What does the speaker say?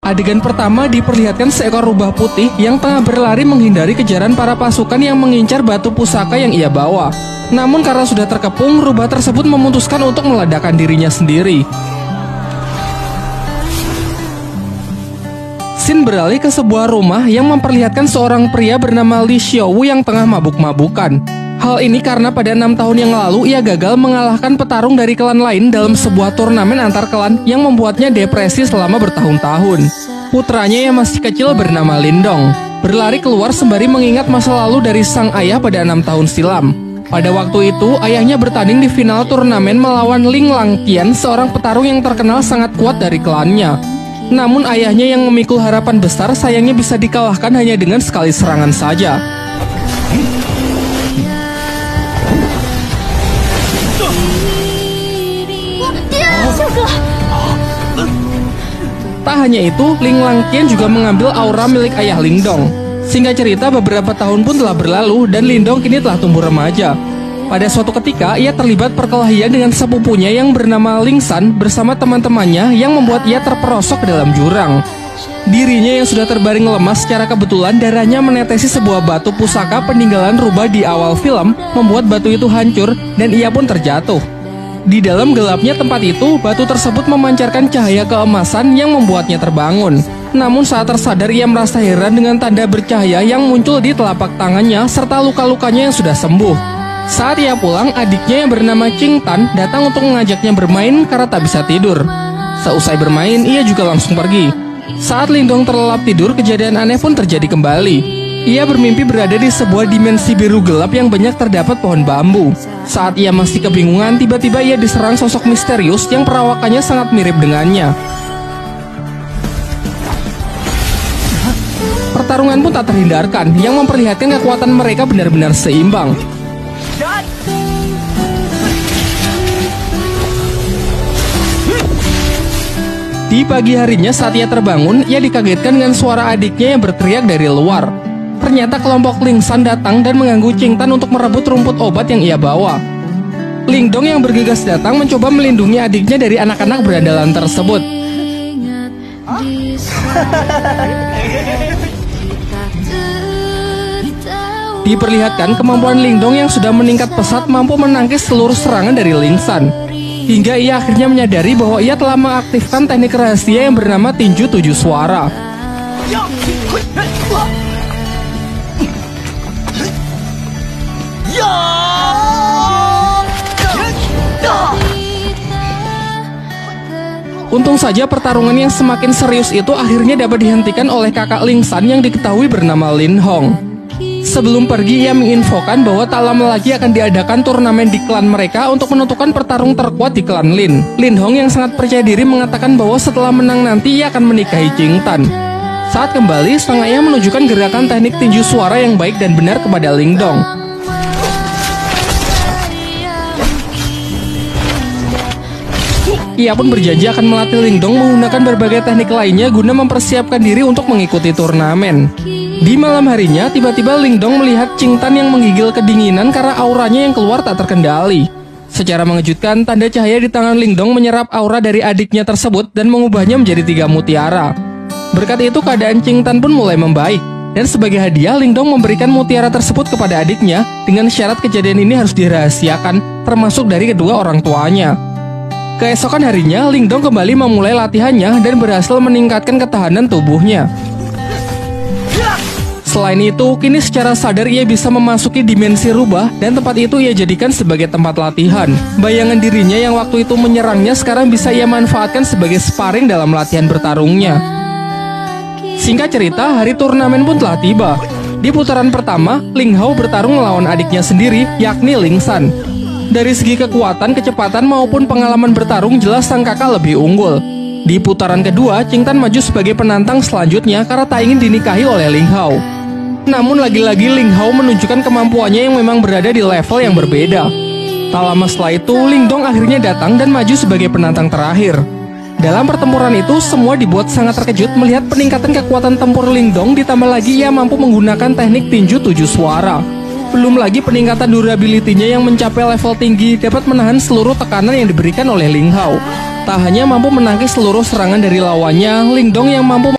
Adegan pertama diperlihatkan seekor rubah putih yang tengah berlari menghindari kejaran para pasukan yang mengincar batu pusaka yang ia bawa. Namun karena sudah terkepung, rubah tersebut memutuskan untuk meledakkan dirinya sendiri. Scene beralih ke sebuah rumah yang memperlihatkan seorang pria bernama Li Xiaowu yang tengah mabuk-mabukan. Hal ini karena pada 6 tahun yang lalu ia gagal mengalahkan petarung dari klan lain dalam sebuah turnamen antar klan yang membuatnya depresi selama bertahun-tahun. Putranya yang masih kecil bernama Lindong berlari keluar sembari mengingat masa lalu dari sang ayah pada 6 tahun silam. Pada waktu itu, ayahnya bertanding di final turnamen melawan Ling Langqian, seorang petarung yang terkenal sangat kuat dari klannya. Namun ayahnya yang memikul harapan besar sayangnya bisa dikalahkan hanya dengan sekali serangan saja. Tak hanya itu, Ling Langqian juga mengambil aura milik ayah Lindong. Singkat cerita, beberapa tahun pun telah berlalu dan Lindong kini telah tumbuh remaja. Pada suatu ketika, ia terlibat perkelahian dengan sepupunya yang bernama Ling San bersama teman-temannya yang membuat ia terperosok ke dalam jurang. Dirinya yang sudah terbaring lemas secara kebetulan darahnya menetesi sebuah batu pusaka peninggalan rubah di awal film, membuat batu itu hancur dan ia pun terjatuh. Di dalam gelapnya tempat itu, batu tersebut memancarkan cahaya keemasan yang membuatnya terbangun. Namun saat tersadar, ia merasa heran dengan tanda bercahaya yang muncul di telapak tangannya serta luka-lukanya yang sudah sembuh. Saat ia pulang, adiknya yang bernama Qing Tan datang untuk mengajaknya bermain karena tak bisa tidur. Seusai bermain, ia juga langsung pergi. Saat Lindong terlelap tidur, kejadian aneh pun terjadi kembali. Ia bermimpi berada di sebuah dimensi biru gelap yang banyak terdapat pohon bambu. Saat ia masih kebingungan, tiba-tiba ia diserang sosok misterius yang perawakannya sangat mirip dengannya. Pertarungan pun tak terhindarkan, yang memperlihatkan kekuatan mereka benar-benar seimbang. Di pagi harinya saat ia terbangun, ia dikagetkan dengan suara adiknya yang berteriak dari luar. Ternyata kelompok Ling San datang dan mengganggu Qing Tan untuk merebut rumput obat yang ia bawa. Lindong yang bergegas datang mencoba melindungi adiknya dari anak-anak berandalan tersebut. Diperlihatkan kemampuan Lindong yang sudah meningkat pesat mampu menangkis seluruh serangan dari Ling San. Hingga ia akhirnya menyadari bahwa ia telah mengaktifkan teknik rahasia yang bernama tinju 7 suara. Untung saja pertarungan yang semakin serius itu akhirnya dapat dihentikan oleh kakak Ling San yang diketahui bernama Lin Hong. Sebelum pergi, ia menginfokan bahwa tak lama lagi akan diadakan turnamen di klan mereka untuk menentukan pertarung terkuat di klan Lin. Lin Hong yang sangat percaya diri mengatakan bahwa setelah menang nanti ia akan menikahi Qing Tan. Saat kembali, sang ayah menunjukkan gerakan teknik tinju suara yang baik dan benar kepada Lindong. Ia pun berjanji akan melatih Lindong menggunakan berbagai teknik lainnya guna mempersiapkan diri untuk mengikuti turnamen. Di malam harinya, tiba-tiba Lindong melihat Qing Tan yang menggigil kedinginan karena auranya yang keluar tak terkendali. Secara mengejutkan, tanda cahaya di tangan Lindong menyerap aura dari adiknya tersebut dan mengubahnya menjadi 3 mutiara. Berkat itu, keadaan Qing Tan pun mulai membaik. Dan sebagai hadiah, Lindong memberikan mutiara tersebut kepada adiknya dengan syarat kejadian ini harus dirahasiakan, termasuk dari kedua orang tuanya. Keesokan harinya, Lindong kembali memulai latihannya dan berhasil meningkatkan ketahanan tubuhnya. Selain itu, kini secara sadar ia bisa memasuki dimensi rubah dan tempat itu ia jadikan sebagai tempat latihan. Bayangan dirinya yang waktu itu menyerangnya sekarang bisa ia manfaatkan sebagai sparring dalam latihan bertarungnya. Singkat cerita, hari turnamen pun telah tiba. Di putaran pertama, Ling Hao bertarung melawan adiknya sendiri, yakni Ling San. Dari segi kekuatan, kecepatan maupun pengalaman bertarung jelas sang kakak lebih unggul. Di putaran kedua, Qing Tan maju sebagai penantang selanjutnya karena tak ingin dinikahi oleh Ling Hao. Namun lagi-lagi Ling Hao menunjukkan kemampuannya yang memang berada di level yang berbeda. Tak lama setelah itu, Lindong akhirnya datang dan maju sebagai penantang terakhir. Dalam pertempuran itu, semua dibuat sangat terkejut melihat peningkatan kekuatan tempur Lindong, ditambah lagi ia mampu menggunakan teknik tinju 7 suara. Belum lagi peningkatan durability-nya yang mencapai level tinggi dapat menahan seluruh tekanan yang diberikan oleh Ling Hao. Tak hanya mampu menangkis seluruh serangan dari lawannya, Ling Dong yang mampu